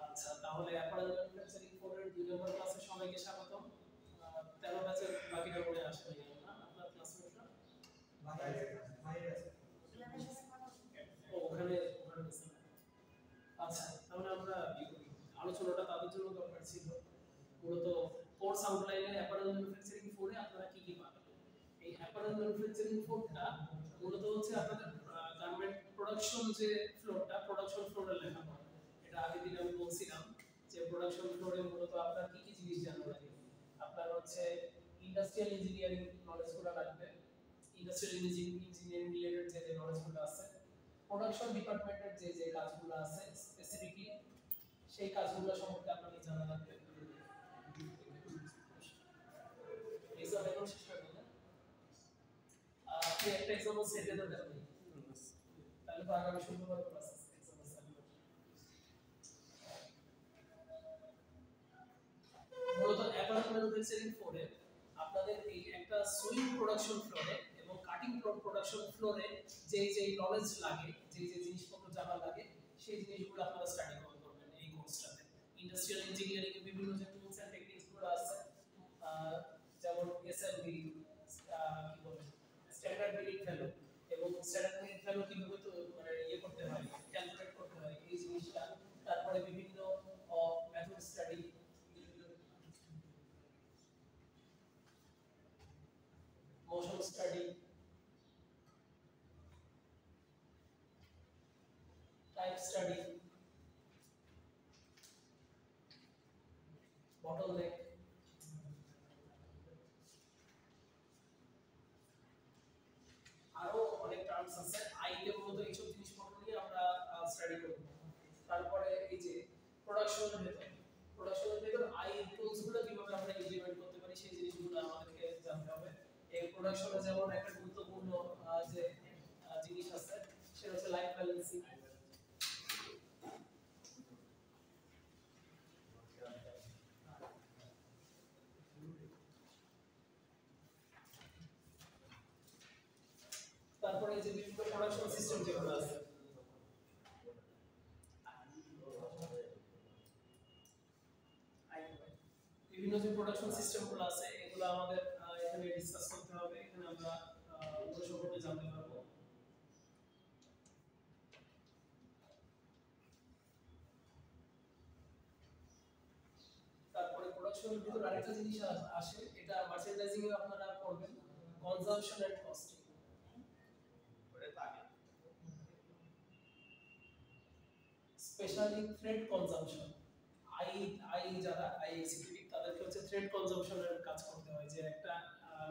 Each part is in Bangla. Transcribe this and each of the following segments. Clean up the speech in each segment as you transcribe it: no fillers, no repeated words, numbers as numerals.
আচ্ছা, তাহলে অ্যাপারেল ম্যানুফ্যাকচারিং 4 এর 2 নম্বর ক্লাসে সবাইকে স্বাগতম। 13 ব্যাচের বাকিটা পড়ে আসেন না আপনার ক্লাসমেটরা? ওখানে গেছে। আচ্ছা, তাহলে আমরা আলোচনাটা তাদের জন্য দরকার ছিল। মূলত কোর্স আউটলাইনে অ্যাপারেল ম্যানুফ্যাকচারিং 4 এ আপনারা কি কি পাবেন? এই অ্যাপারেল ম্যানুফ্যাকচারিং 4 টা মূলত হচ্ছে আপনাদের গার্মেন্ট প্রোডাকশন যে ফ্লোরটা, প্রোডাকশন ফ্লোরে লেখা হয়। এটা আগের দিন আমি বলছিলাম যে প্রোডাকশন ফ্লোরে মূলত আপনার কি কি জিনিস জানা লাগে। আপনার হচ্ছে ইন্ডাস্ট্রিয়াল ইঞ্জিনিয়ারিং নলেজগুলো লাগবে, ইন্ডাস্ট্রিয়াল ইঞ্জিনিয়ারিং রিলেটেড যে নলেজগুলো আছে, প্রোডাকশন ডিপার্টমেন্টের যে কাজগুলো আছে স্পেসিফিকলি সেই কাজগুলো সম্পর্কে আপনাকে জানা লাগবে। এক্সাম এখন শেষ হয়ে গেল, আপনি একটা এক্সাম্পল সেটে তো দেবেন, তাহলে তো আগামী শুক্রবার ক্লাস আছে এক্সাম্পল সেট। মূলত অ্যাপারেল ম্যানুফ্যাকচারিং 4 এ আপনাদের এই একটা সুইং প্রোডাকশন ফ্লোরে এবং কাটিং প্রোডাকশন ফ্লোরে যে নলেজ লাগে, যে জিনিসপত্র জানা লাগে, সেই জিনিসগুলো আপনারা স্টাডি করবেন এই কোর্সটাতে। ইন্ডাস্ট্রিয়াল ইঞ্জিনিয়ারিং এর বিভিন্ন যে টুলস এন্ড টেকনিকস গুলো আছে, যেমন এসএমবি, কি বলে, স্ট্যান্ডার্ড বিল্ডিং ফেলো, এবং স্ট্যান্ডার্ড বিল্ডিং ফেলো কিভাবে তো মানে করতে হয়, ক্যালকুলেট করতে হয় এই জিনিসটা। তারপরে বিভিন্ন method study, motion study, type study, bottleneck, আরো অনেক টার্মস আছে। আইটেম মতো এইসব জিনিসপত্র নিয়ে আমরা স্টাডি করব। তারপরে এই যে প্রোডাকশনের ভেতর আই টুলস গুলো কিভাবে আমরা ইমপ্লিমেন্ট করতে পারি সেই জিনিসগুলো আমাদেরকে জানতে হবে। এই প্রোডাকশনে যেমন একটা গুরুত্বপূর্ণ যে জিনিস আছে সেটা হচ্ছে লাইফ ব্যালেন্সিং। তারপরে এই যে বিভিন্ন প্রোডাকশন সিস্টেম যেগুলো আছে, বিভিন্ন যে প্রোডাকশন সিস্টেমগুলো আছে এগুলো আমাদের এখানে ডিসকাস করতে হবে। এখানে আমরা ওগুলো সম্পর্কে জানতে পারবো। তারপরে প্রোডাকশনের ভিতর আরেকটা জিনিস আসে, এটা মার্চেন্ডাইজিং এ আপনারা পড়বেন, consumption and costing. Specially thread consumption, আই যারা আইএসিপি তাদেরকে হচ্ছে থ্রেড কনজাম্পশনের কাজ করতে হয়। যে একটা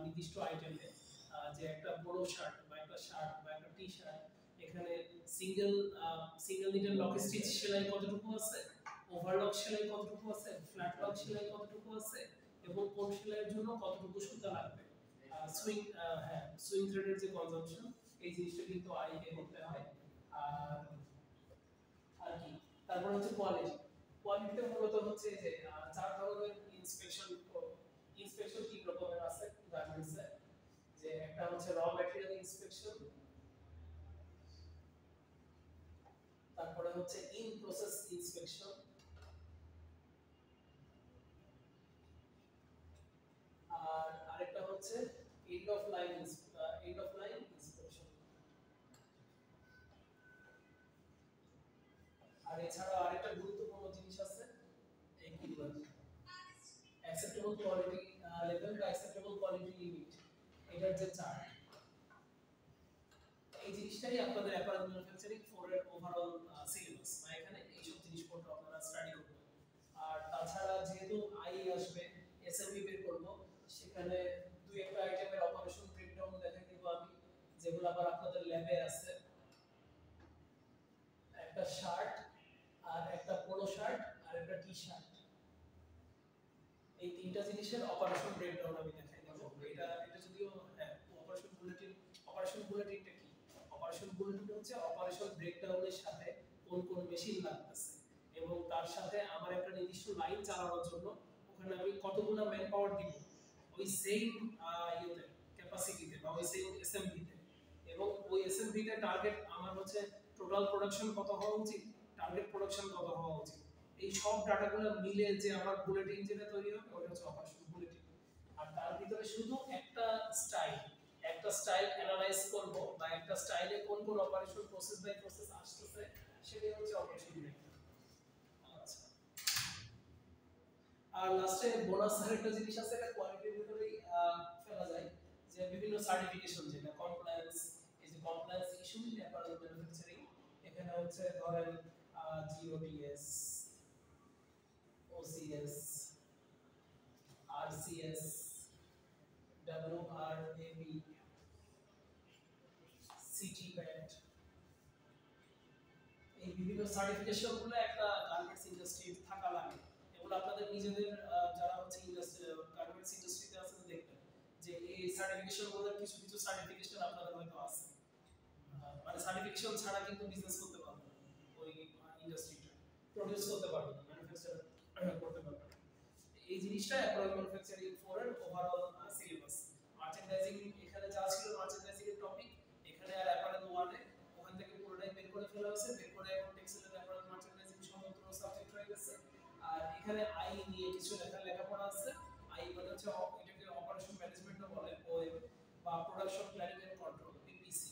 নির্দিষ্ট আইটেমে যে একটা বড় শার্ট বা একটা টি শার্ট, এখানে সিঙ্গেল নিডেল লক স্টিচ সেলাই কতটুকু আছে, ওভারলক সেলাই কতটুকু আছে, ফ্ল্যাট লক সেলাই কতটুকু আছে, এবং কোন সেলাইয়ের জন্য কতটুকু সুতা লাগবে। সুইং থ্রেডের যে কনজাম্পশন এই জিনিসটা কিন্তু আইকে করতে হয়। আর কি তারপর হচ্ছে কোয়ালিটিতে মূলত হচ্ছে যে চার ধরনের ইন্সপেকশন তিন রকমের আছে গার্মেন্টসে। যে একটা হচ্ছে র ম্যাটেরিয়াল ইন্সপেকশন, তারপরে হচ্ছে ইন প্রসেস ইন্সপেকশন, আর আরেকটা হচ্ছে এন্ড অফ লাইন ইন্সপেকশন। আর এছাড়া আরেকটা গুরুত্বপূর্ণ জিনিস আছে একিউআর, অ্যাকসেপ্টেবল কোয়ালিটি লেভেল বা অ্যাকসেপ্টেবল কোয়ালিটি লিমিট, এটার যে চার্ট। এই জিনিসটাই আপনাদের অ্যাপারেল ম্যানুফ্যাকচারিং 4 এর ওভারঅল সিলেবাস, মানে এখানে এই সব জিনিসপত্র আপনারা স্টাডি করবেন। আর তাছাড়া যেহেতু আই আসবে, এসএমবি বের করব, সেখানে দুই একটা আইটেমের অপারেশন ব্রেকডাউন দেখাই দেব আমি, যেগুলো আবার আপনাদের ল্যাবে আছে। একটা শার্ট আর একটা পোলো শার্ট আর একটা টি শার্ট, এই তিনটা জিনিসের অপারেশন ব্রেকডাউন আমি দেখাই দেব। এটা যদিও হ্যাঁ, অপারেশন বুলেটিনটা কি? অপারেশন বুলেটিন হচ্ছে অপারেশন ব্রেকডাউনের সাথে কোন কোন মেশিন লাগতেছে, এবং তার সাথে আমার একটা নির্দিষ্ট লাইন চালানোর জন্য ওখানে আমি কতগুলো ম্যান পাওয়ার দিব ওই সেম ইয়েতে, ক্যাপাসিটিতে বা ওই সেম এসএমভিতে, এবং ওই এসএমভিতে টার্গেট আমার হচ্ছে টোটাল প্রোডাকশন কত হওয়া উচিত, টার্গেট প্রোডাকশন কত হওয়া উচিত, এই সব ডাটাগুলো মিলে যে আমার বুলেটিন যেটা তৈরি হবে ওটা হচ্ছে অপারেশন বুলেটিন। আর তার ভিতরে শুধু একটা স্টাইল অ্যানালাইজ করব বা একটা স্টাইলে কোন কোন অপারেশন প্রসেস বাই প্রসেস আসতেছে সেটাই হচ্ছে অপারেশন বুলেটিন। আচ্ছা, আর লাস্টে বোনাস আরেকটা জিনিস আছে, এটা কোয়ালিটির ভিতরেই ফেলা যায়, যে বিভিন্ন সার্টিফিকেশন যেটা কমপ্লায়েন্স, এই যে compliance issue in apparel manufacturing, এখানে হচ্ছে ধরেন জিওটিএস, ওসিএস, আরসিএস, ডব্লিউআরএবি, সিটিপ্যাট, এই বিভিন্ন সার্টিফিকেশনগুলো একটা গার্মেন্টস ইন্ডাস্ট্রির থাকা লাগে। এগুলো আপনাদের নিজেদের যারা হচ্ছে ইন্ডাস্ট্রি গার্মেন্টস ইন্ডাস্ট্রিতে আছেন দেখবেন যে এই সার্টিফিকেশনগুলোর কিছু কিছু সার্টিফিকেশন আপনাদের হয়তো আছে, মানে সার্টিফিকেশন ছাড়া কিন্তু বিজনেস করতে পারবেন না, ওই ইন্ডাস্ট্রিটা প্রডিউস করতে পারবেন না, ম্যানুফ্যাকচার করতে পারবেন না। এই জিনিসটা অ্যাপারেল ম্যানুফ্যাকচারিং 4 এর ওভারঅল সিলেবাস। মার্চেন্ডাইজিং এখানে যা ছিল মার্চেন্ডাইজিং এর টপিক, এখানে আর অ্যাপারেল 1 এ ওখান থেকে পুরোটাই বের করে ফেলা হয়েছে, বের করে এখন টেক্সটাইল অ্যাপারেল মার্চেন্ডাইজিং সমগ্র সাবজেক্ট হয়ে গেছে। আর এখানে আই নিয়ে কিছু লেখাপড়া আছে। আই মানে হচ্ছে এটাকে অপারেশন ম্যানেজমেন্টও বলে, ওএম বা production planning and control, PPC.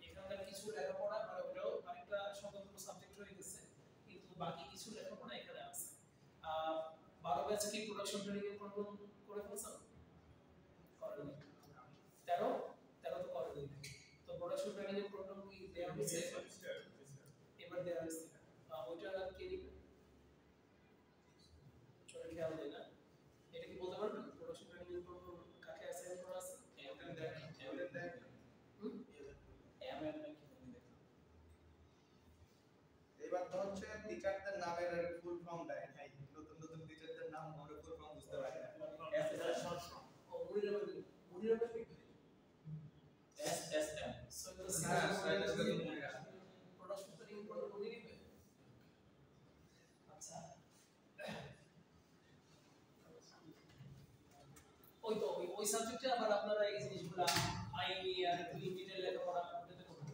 এখানকার কিছু লেখাপড়া মানে ওটাও আরেকটা স্বতন্ত্র সাবজেক্ট হয়ে গেছে, কিন্তু বাকি কিছু লেখাপড়া এখানে আছে। 12 ব্যাচ কি প্রোডাকশন প্ল্যানিং এন্ড কন্ট্রোল করে ফেলছেন? করেনি। 13 13 তো করেনি। তো প্রোডাকশন প্ল্যানিং এন্ড কন্ট্রোল কি দেয়া হয়েছে? এবার দেয়া হয়েছে। ওইটা কে নিবে? চলে খেয়াল দেয় না। এটা কি বলতে পারবেন প্রোডাকশন প্ল্যানিং এন্ড কন্ট্রোল কাকে অ্যাসাইন করা আছে? এবার তো হচ্ছে টিচারদের নামের ফুল ফর্ম দেয় নাই, নতুন নতুন টিচারদের নাম ওর ফুল ফর্ম বুঝতে পারে না। SSM So the production planning and control উনি নিবে। আচ্ছা, ওই সাবজেক্টে আবার আপনারা এই জিনিসগুলো আই নিয়ে আর একটু ডিটেইল লেখাপড়া করতে করতে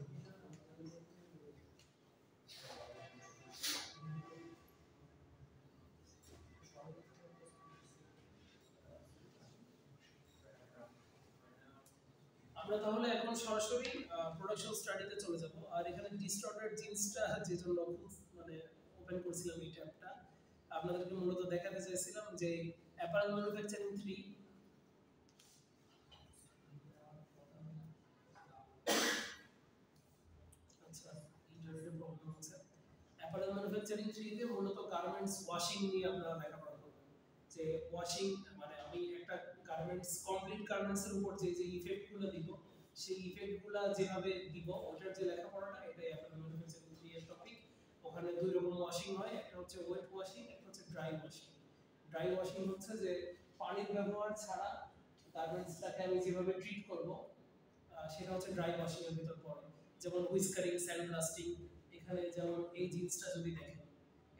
আমরা তাহলে এখন সরাসরি প্রোডাকশন স্টাডিতে চলে যাব। আর এখানে ডিস্টর্টেড জিন্সটা যে জন্য মানে ওপেন করছিলাম এই ট্যাবটা, আপনাদেরকে মূলত দেখাতে চাইছিলাম যে অ্যাপারেল ম্যানুফ্যাকচারিং 3 ইন্টারনেটে প্রবলেম হচ্ছে। অ্যাপারেল ম্যানুফ্যাকচারিং 3 তে মূলত গার্মেন্টস ওয়াশিং নিয়ে আপনারা লেখাপড়া করবেন, যে ওয়াশিং মানে আমি একটা গার্মেন্টস কমপ্লিট গার্মেন্টস এর উপর যে যে ইফেক্টগুলো দিব সেই ইফেক্টগুলো যেভাবে দিব ওটার যে লেখাপড়াটা এটাই অ্যাপারেল ম্যানুফ্যাকচারিং 3 এর টপিক। ওখানে দুই রকম ওয়াশিং হয়, একটা হচ্ছে ওয়েট ওয়াশিং, একটা হচ্ছে ড্রাই ওয়াশিং। ড্রাই ওয়াশিং হচ্ছে যে পানির ব্যবহার ছাড়া গার্মেন্টসটাকে আমি যেভাবে ট্রিট করব সেটা হচ্ছে ড্রাই ওয়াশিং এর ভিতর পড়ে। যেমন হুইস্কারিং, স্যান্ড ব্লাস্টিং, এখানে যেমন এই জিনিসটা যদি দেখেন,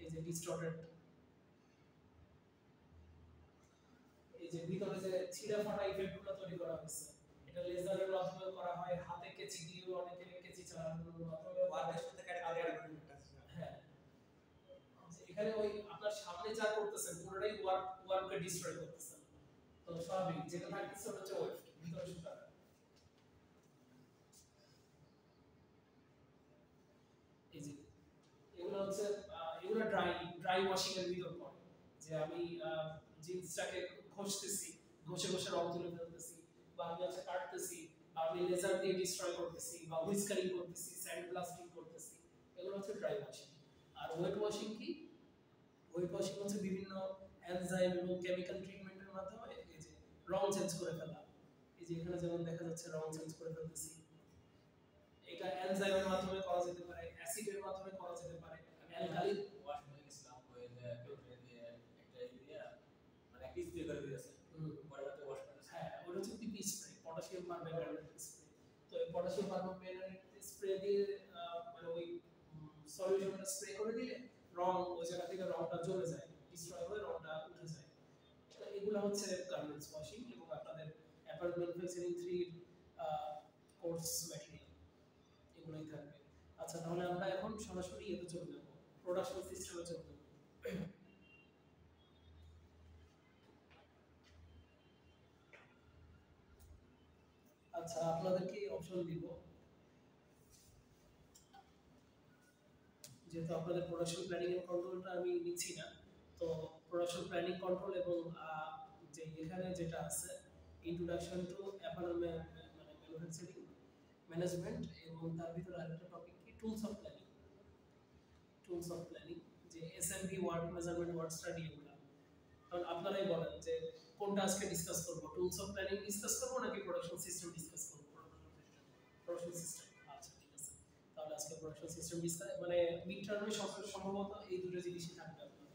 এই যে ডিস্টর্টেড, এই যে ভিতরে যে ছিঁড়া ফাটা ইফেক্টগুলো তৈরি করা হয়েছে, এটা লেজারের মাধ্যমে করা হয়, হাতে কেচি দিয়েও অনেকে কেচি চালানোর মাধ্যমে ওয়ার্কের সাথে কাটে হ্যাঁ, এখানে ওই আপনার সামনে যা করতেছেন পুরোটাই ওয়ার্ককে ডিস্ট্রয় করতেছেন। তো স্বাভাবিক যেটা থাকতেছে ওটা হচ্ছে ওয়েট, ভিতরে সুতা। এই যে এগুলো হচ্ছে এগুলো ড্রাই ওয়াশিং এর ভিতর পড়ে, যে আমি জিন্সটাকে ঘষতেছি, ঘষে ঘষে রং তুলে ফেলতেছি, বা আমি হচ্ছে কাটতেছি, বা আমি লেজার দিয়ে ডিস্ট্রয় করতেছি, বা হুইস্কারিং করতেছি, স্যান্ড ব্লাস্টিং করতেছি, এগুলো হচ্ছে ড্রাই ওয়াশিং। আর ওয়েট ওয়াশিং কি? ওয়েট ওয়াশিং হচ্ছে বিভিন্ন এনজাইম এবং কেমিক্যাল ট্রিটমেন্টের মাধ্যমে এই যে রং চেঞ্জ করে ফেলা। এই যে এখানে যেমন দেখা যাচ্ছে রং চেঞ্জ করে ফেলতেছি, এটা এনজাইমের মাধ্যমে করা যেতে পারে, অ্যাসিডের মাধ্যমে করা যেতে পারে, অ্যালকালি ওয়াশ করে গেছিলাম ওই যে পেট্রোল দিয়ে একটা ইউরিয়া মানে একটা স্প্রে করে দিয়েছে পরে তো ওয়াশ করে। হ্যাঁ, ওটা হচ্ছে পিপি স্প্রে, পটাশিয়াম পারম্যাঙ্গানেট স্প্রে। তো এই পটাশিয়াম পারম্যাঙ্গানেট স্প্রে দিয়ে মানে ওই সলিউশনটা স্প্রে করে দিলে রং ওই জায়গা থেকে রংটা চলে যায়, ডিস্ট্রয় হয়ে রংটা উঠে যায়। তো এগুলো হচ্ছে গার্মেন্টস ওয়াশিং এবং আপনাদের অ্যাপারেল ম্যানুফ্যাকচারিং 3 কোর্স ম্যাটেরিয়াল এগুলোই থাকবে। আচ্ছা, তাহলে আমরা এখন সরাসরি এতে চলে যাব। প্রোডাকশন সিস্টেমে চলবে। আচ্ছা আপনাদেরকে অপশন দিব, যেহেতু আপনাদের প্রোডাকশন প্ল্যানিং এন্ড কন্ট্রোলটা আমি নিচ্ছি না, তো প্রোডাকশন প্ল্যানিং কন্ট্রোল এবং যে এখানে যেটা আছে ইন্ট্রোডাকশন টু অ্যাপারেল মানে ম্যানুফ্যাকচারিং ম্যানেজমেন্ট, এবং তার ভিতরে আরেকটা টপিক কি tools of planning. Tools of planning যে SMP work measurement work study এগুলো, কারণ আপনারাই বলেন যে কোনটা আজকে ডিসকাস করব, টুলস অফ প্ল্যানিং ডিসকাস করব নাকি প্রোডাকশন সিস্টেম ডিসকাস করব? Production system. আচ্ছা ঠিক আছে, তাহলে আজকে প্রোডাকশন সিস্টেম ডিসকাস মানে মিড টার্মে সম্ভবত এই দুটো জিনিসই থাকবে আপনার,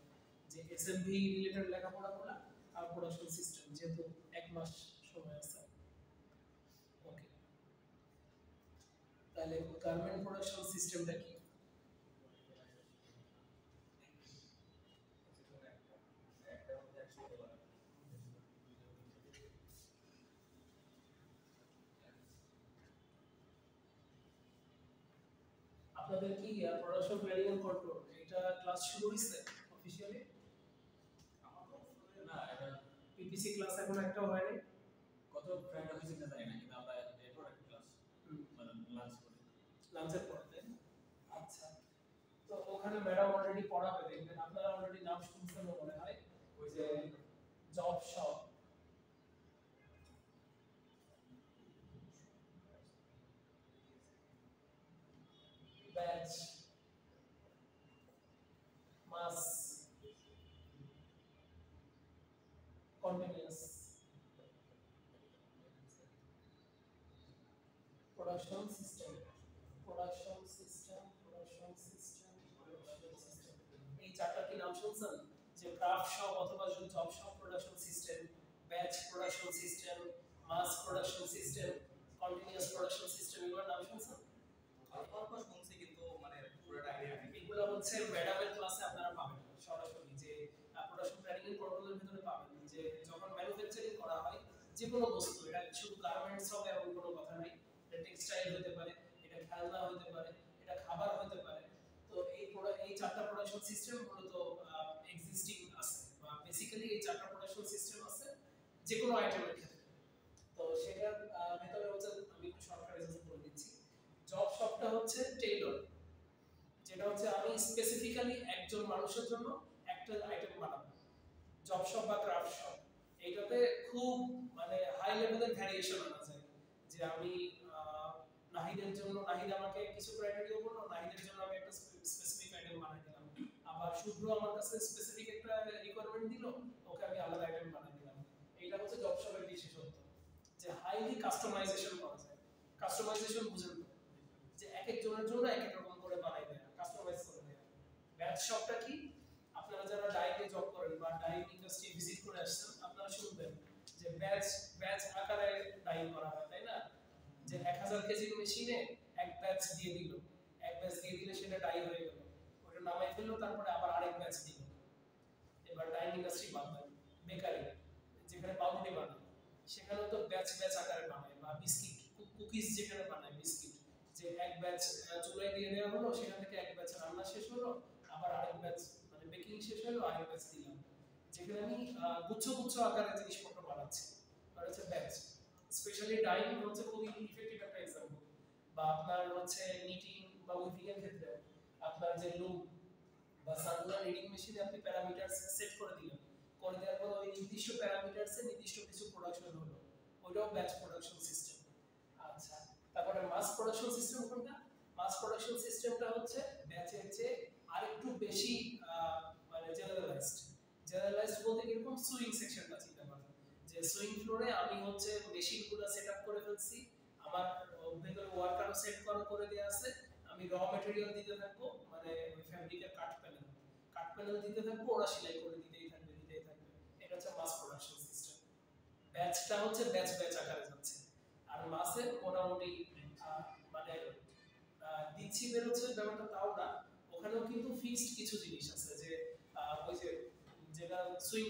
যে এসএমপি রিলেটেড লেখাপড়া করা আর প্রোডাকশন সিস্টেম, যেহেতু এক মাস সময় আছে। ওকে, তাহলে গার্মেন্ট প্রোডাকশন সিস্টেমটা কি? আপনাদের কি প্রোডাকশন প্ল্যানিং এন্ড কন্ট্রোল এটা ক্লাস শুরু হইছে অফিশিয়ালি? না এটা পিপিসি ক্লাস এখন একটাও হয়নি। কত ফ্রেন্ড হয়েছে না জানি না, কিন্তু আমরা এরপর একটা ক্লাস মানে লাঞ্চ করি, লাঞ্চের পরে তাই না? আচ্ছা, তো ওখানে ম্যাডাম অলরেডি পড়াবে, দেখবেন আপনারা অলরেডি নাম শুনছেন মনে হয়, ওই যে job shop, batch, mass, continuous, production system, production system, production system, production system, এই চারটা কি নাম শুনছেন? যে ক্রাফট শপ অথবা job shop production system, batch production system, mass production system, continuous production system, এগুলোর নাম শুনছেন? অল্প অল্প শুনছি কিন্তু মানে পুরোটা আইডিয়া নেই। এগুলো হচ্ছে ম্যাডামের ক্লাসে আপনারা পাবেন সরাসরি, যে প্রোডাকশন প্ল্যানিং এর কন্ট্রোলের ভিতরে পাবেন, যে যখন ম্যানুফ্যাকচারিং করা হয় যে কোনো বস্তু, এটা শুধু গার্মেন্টস হবে এমন কোনো কথা নাই, এটা টেক্সটাইল হতে পারে, এটা খেলনা হতে পারে, এটা খাবার হতে পারে। তো এই চারটা প্রোডাকশন সিস্টেম মূলত এক্সিস্টিং আছে, বা বেসিক্যালি এই চারটা প্রোডাকশন সিস্টেম আছে যে কোনো আইটেমের ক্ষেত্রে। তো সেটার ভেতরে হচ্ছে আমি একটু শর্ট রেজাল্ট করে দিচ্ছি। জব শপটা হচ্ছে টেইলর, যেটা হচ্ছে আমি স্পেসিফিক্যালি একজন মানুষের জন্য একটা আইটেম বানাবো। জব শপ বা ক্রাফট শপ, এইটাতে খুব মানে হাই লেভেলের ভ্যারিয়েশন আনা যায়, যে আমি নাহিদের জন্য নাহিদ আমাকে কিছু ক্রাইটেরিয়া বললো, নাহিদের জন্য আমি একটা স্পেসিফিক আইটেম বানাই দিলাম, আবার শুভ্র আমার কাছে স্পেসিফিক একটা রিকোয়ারমেন্ট দিল, ওকে আমি আলাদা আইটেম বানাই দিলাম। এইটা হচ্ছে জব শপের বিশেষত্ব, যে হাইলি কাস্টমাইজেশন করা যায়। কাস্টমাইজেশন বুঝেন তো, যে এক একজনের জন্য এক এক রকম করে বানাই দেয়া, কাস্টমাইজ করে দেয়া। ব্যাচ শপটা কি? আপনারা যারা ডাইতে জব করেন বা ডাই ইন্ডাস্ট্রি ভিজিট করে আসছেন, আপনারা শুনবেন যে ব্যাচ আকারে ডাই করা হয়, তাই না? যে 1000 কেজির মেশিনে এক ব্যাচ দিয়ে দিল, এক ব্যাচ দিয়ে দিলে সেটা ডাই হয়ে গেল, ওটা নামাই ফেললো, তারপরে আবার আরেক ব্যাচ দিল। এবার ডাই ইন্ডাস্ট্রি বানায়, বেকারি যেখানে পাউরুটি বানায় সেখানেও তো ব্যাচ ব্যাচ আকারে বানায়, বা বিস্কিট কুকিজ যেখানে বানায় বিস্কিট, যে এক ব্যাচ চুলায় দিয়ে দেওয়া হলো, সেখান থেকে এক ব্যাচ রান্না শেষ হলো, আবার আরেক ব্যাচ মানে বেকিং শেষ হলো, আরেক ব্যাচ দিলাম, যেখানে আমি গুচ্ছ গুচ্ছ আকারে জিনিসপত্র বানাচ্ছি, আর হচ্ছে ব্যাচ। স্পেশালি ডাইং হচ্ছে খুবই ইফেক্টিভ একটা এক্সাম্পল। বা আপনার হচ্ছে নিটিং বা উইভিং এর ক্ষেত্রে আপনার যে লুম বা সার্কুলার রিডিং মেশিনে আপনি প্যারামিটার সেট করে দিলেন, করে দেওয়ার পর ওই নির্দিষ্ট প্যারামিটারসে নির্দিষ্ট কিছু প্রোডাকশন হলো, ওইটাও ব্যাচ প্রোডাকশন সিস্টেম। আচ্ছা, তারপরে মাস প্রোডাকশন সিস্টেম কোনটা? মাস প্রোডাকশন সিস্টেমটা হচ্ছে ব্যাচের চেয়ে আরেকটু বেশি মানে জেনারেলাইজড বলতে এরকম সুইং সেকশনটা চিন্তা করেন, যে সুইং ফ্লোরে আমি হচ্ছে মেশিনগুলো সেটআপ করে ফেলছি, আমার ভেতরে ওয়ার্কারও সেট করে দেয়া আছে, আমি র ম্যাটেরিয়াল দিতে থাকবো, মানে ওই ফ্যাব্রিকের কাট প্যানেল দিতে থাকবো, ওরা সেলাই করে দিতেই থাকবে। এটা হচ্ছে মাস প্রোডাকশন সিস্টেম। ব্যাচটা হচ্ছে ব্যাচ ব্যাচ আকারে যাচ্ছে, আর মাসে মোটামুটি মানে দিচ্ছি বেরোচ্ছে ব্যাপারটা তাও না, ওখানেও কিন্তু ফিক্সড কিছু জিনিস আছে, যে ওই যে যেটা সুইং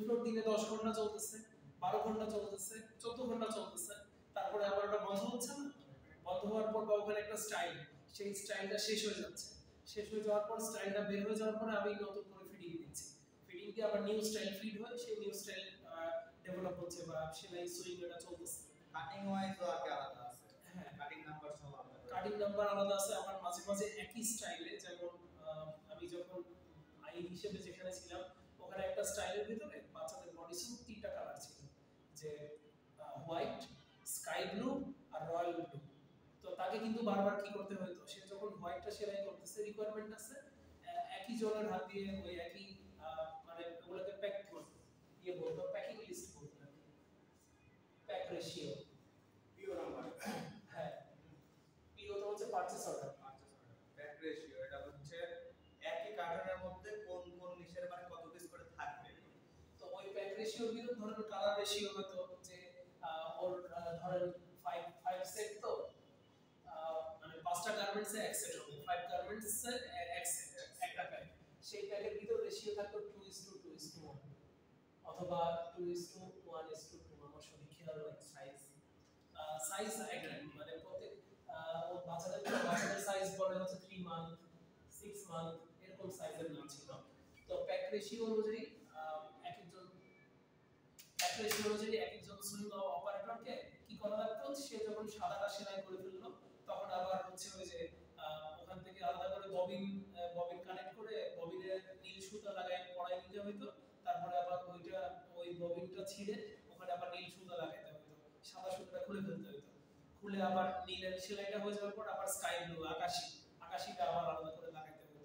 ফ্লোর দিনে 10 ঘন্টা চলতেছে, 12 ঘন্টা চলতেছে, 14 ঘন্টা চলতেছে, তারপরে আবার ওটা বন্ধ হচ্ছে না, বন্ধ হওয়ার পর বা ওখানে একটা স্টাইল, সেই স্টাইলটা শেষ হয়ে যাচ্ছে, শেষ হয়ে যাওয়ার পর স্টাইলটা বের হয়ে যাওয়ার পরে আমি নতুন করে ফিটিং দিচ্ছি, ফিটিং দিয়ে আবার নিউ স্টাইল ফিট হয়, সেই নিউ স্টাইল ডেভেলপ হচ্ছে বা সেলাই সুইং এটা চলতেছে। কাটিং ওয়াইজ আর কি আলাদা আছে, হ্যাঁ কাটিং নাম্বার সব আলাদা, কাটিং নাম্বার আলাদা আছে, আবার মাঝে মাঝে একই স্টাইলে, যেমন আমি যখন আই হিসেবে যেখানে ছিলাম ওখানে একটা স্টাইলের ভিতরে বাচ্চাদের বডি স্যুট তিনটা কালার ছিল, যে হোয়াইট, স্কাই ব্লু আর রয়্যাল ব্লু। তো তাকে কিন্তু বারবার কি করতে হতো, সে যখন হোয়াইটটা সেলাই করতেছে রিকোয়ারমেন্ট আছে একই জনের হাত দিয়ে ওই একই মানে ওগুলোকে প্যাক করতে দিয়ে বলতো, প্যাকিং লিস্ট বলতো আর কি, প্যাক রেশিও, পিও নাম্বার, হ্যাঁ পিও তো হচ্ছে পারচেজ অর্ডার, প্যাক রেশিও এটা হচ্ছে একই কার্টনের মধ্যে কোন কোন নিশের মানে কত পিস করে থাকবে। তো ওই প্যাক রেশিওর ভিতর ধরেন কালার রেশিও হতো যে ওর ধরেন 5 সেট, তো মানে 5টা গার্মেন্টসে এক সেট হবে, 5 গার্মেন্টসে এক সেট একটা প্যাক, সেই প্যাকের ভিতর রেশিও থাকতো 2:2:1 অথবা 2:1:2, আমার সঠিক খেয়াল নেই সাইজ, সাইজ একটা মানে প্রত্যেক ও বাচ্চাদের সাইজ বলে হচ্ছে 3 মান্থ 6 মান্থ এরকম সাইজের নাম ছিল। তো প্যাক রেশিও অনুযায়ী এক একজন সুইং অপারেটরকে কি করা লাগতো, সে যখন সাদাটা সেলাই করে ফেললো তখন আবার হচ্ছে ওই যে ওখান থেকে আলাদা করে ববিন কানেক্ট করে ববিনে নীল সুতা লাগায় পড়ায় নিতে হতো, তারপরে আবার ওই ববিনটা ছিঁড়ে ওখানে আবার নীল সুতা লাগাইতে হতো, সাদা সুতাটা খুলে ফেলতে হতো, খুলে আবার নীলের সেলাইটা হয়ে যাওয়ার পর আবার স্কাই ব্লু আকাশিটা আবার আলাদা করে লাগাইতে হতো।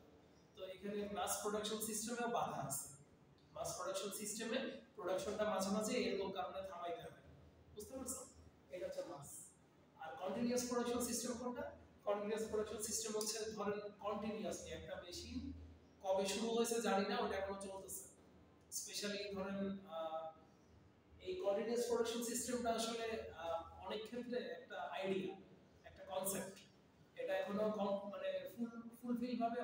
তো এখানে মাস প্রোডাকশন সিস্টেমেও বাধা আছে, মাস প্রোডাকশন সিস্টেমে প্রোডাকশনটা মাঝে মাঝে এরকম কারণে থামাইতে হয়, বুঝতে পারছো, এটা হচ্ছে মাস। আর কন্টিনিউয়াস প্রোডাকশন সিস্টেম কোনটা, কন্টিনিউয়াস প্রোডাকশন সিস্টেম হচ্ছে ধরেন কন্টিনিউয়াসলি একটা মেশিন কবে শুরু হয়েছে জানি না, ওটা এখনো চলতেছে, স্পেশালি ধরেন এই কন্টিনিউয়াস প্রোডাকশন সিস্টেমটা আসলে অনেক ক্ষেত্রে একটা আইডিয়া, একটা কনসেপ্ট, এটা এখনো মানে ফুলফিল ভাবে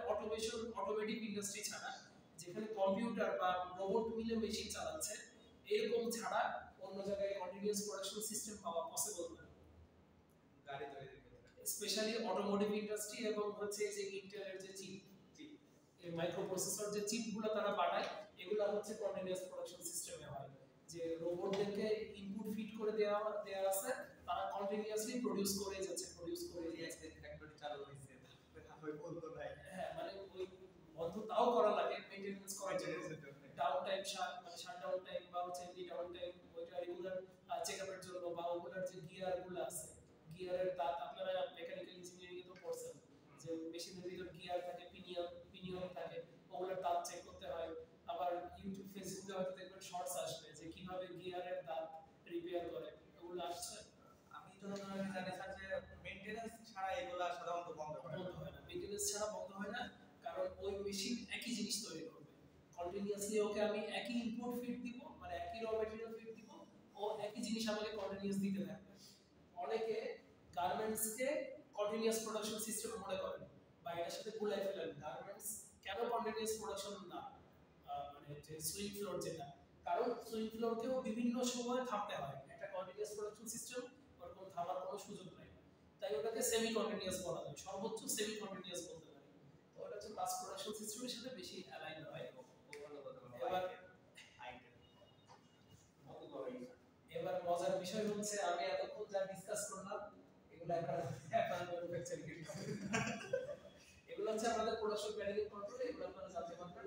অটোমেটিক ইন্ডাস্ট্রি ছাড়া, যেখানে কম্পিউটার বা রোবট মিলে মেশিন চালাচ্ছে এরকম ছাড়া অন্য জায়গায় কন্টিনিউয়াস প্রোডাকশন সিস্টেম পাওয়া পসিবল না, গাড়ি তৈরি করতে, স্পেশালি অটোমোটিভ ইন্ডাস্ট্রি এবং হচ্ছে যে ইন্টেলের যে চিপ এই মাইক্রোপ্রসেসর যে চিপগুলো তারা বানায় এগুলো হচ্ছে কন্টিনিউয়াস প্রোডাকশন সিস্টেমে হয়, যে রোবটদেরকে ইনপুট ফিড করে দেওয়া আছে, তারা কন্টিনিউয়াসলি প্রোডিউস করে যাচ্ছে ফ্যাক্টরি চালু হইছে তারপরে বলতো নাই, হ্যাঁ মানে ওই বন্ধ তাও করা লাগে মেইনটেনেন্স করার জন্য, ডাউন টাইম মানে শাটডাউন টাইম বা হচ্ছে এমনি ডাউন টাইম ওইটা রেগুলার চেকআপের জন্য, বা ওগুলার যে গিয়ারগুলো আছে গিয়ারের দাঁত, আপনারা মেকানিক্যাল ইঞ্জিনিয়ারিং এ তো পড়ছেন যে মেশিনের ভিতর গিয়ার থাকে, পিনিয়ন থাকে, ওগুলোর দাঁত চেক করতে হয়। আবার ইউটিউব ফেসবুকে হয়তো দেখবেন শর্টস আসবে যে কিভাবে গিয়ারের দাঁত রিপেয়ার করে, ওগুলো আসছে। আমি তো জানি স্যার যে মেইনটেনেন্স ছাড়া এগুলা সাধারণত বন্ধ হয় না, মেইনটেনেন্স ছাড়া বন্ধ হয় না, কারণ ওই মেশিন একই জিনিস তৈরি করবে কন্টিনিউয়াসলি, ওকে আমি একই ইনপুট ফিড দিব, মানে একই র ম্যাটেরিয়াল ফিড দিব, ও একই জিনিস আমাকে কন্টিনিউয়াস দিতে থাকবে। অনেকে গার্মেন্টসকে কন্টিনিউয়াস প্রোডাকশন সিস্টেম মনে করে বা এটার সাথে গুলাই ফেলেন, গার্মেন্টস কেন কন্টিনিউয়াস প্রোডাকশন না, মানে যে সুইং ফ্লোর যেটা, কারণ সুইং ফ্লোরকেও বিভিন্ন সময় থামতে হয়, একটা কন্টিনিউয়াস প্রোডাকশন সিস্টেম ওরকম থামার কোনো সুযোগ নাই, তাই ওটাকে সেমি কন্টিনিউয়াস বলা যায়, সর্বোচ্চ সেমি কন্টিনিউয়াস বলতে পারি। তো ওটা হচ্ছে মাস প্রোডাকশন সিস্টেমের সাথে বেশি অ্যালাইন হয়। এবার মজার বিষয় হচ্ছে আমি এতক্ষণ যা ডিসকাস করলাম এগুলো এখন ম্যানুফ্যাকচারিং এর এগুলো হচ্ছে আমাদের প্রোডাকশন প্ল্যানিং এর কন্ট্রোল, এগুলো আপনারা জানতে পারবেন।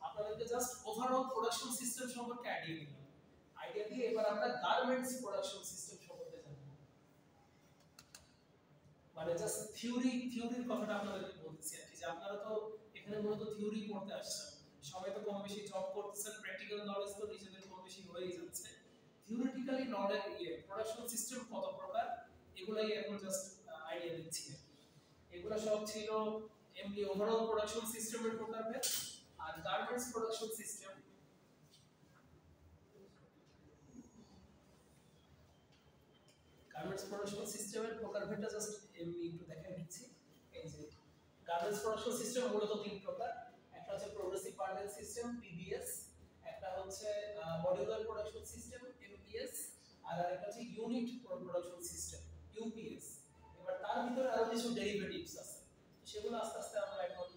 আপনাদেরকে জাস্ট ওভারঅল প্রোডাকশন সিস্টেম সম্পর্কে আইডিয়া দিয়ে এবার আমরা গার্মেন্টস প্রোডাকশন সিস্টেম সম্পর্কে জানব, মানে জাস্ট থিওরির কথাটা আপনাদেরকে বলতেছি আর কি, যে আপনারা তো এখানে মূলত থিওরি পড়তে আসছেন, সবাই তো কম বেশি জব করতেছেন, প্র্যাকটিক্যাল নলেজ তো নিজেদের কম বেশি হয়েই যাচ্ছে, থিওরিটিক্যালি নলেজ প্রোডাকশন সিস্টেম কত প্রকার এগুলাই এখন জাস্ট আইডিয়া দিচ্ছি। এগুলো সব ছিল এমনি ওভারঅল প্রোডাকশন সিস্টেমের প্রকারভেদ। আর গার্মেন্টস প্রোডাকশন সিস্টেম সিস্টেমের প্রকারভেদটা জাস্ট এমনি একটু দেখাই দিচ্ছি। এই যে গার্মেন্টস প্রোডাকশন সিস্টেম মূলত তিন প্রকার, একটা হচ্ছে প্রোগ্রেসিভ পার্টেল সিস্টেম পিবিএস, একটা হচ্ছে মডিউলার প্রোডাকশন সিস্টেম এমপিএস, আর আরেকটা হচ্ছে ইউনিট প্রোডাকশন সিস্টেম ইউপিএস। এবার তার ভিতরে আরো কিছু ডেরিভেটিভস আছে, সেগুলো আস্তে আস্তে আমরা এখন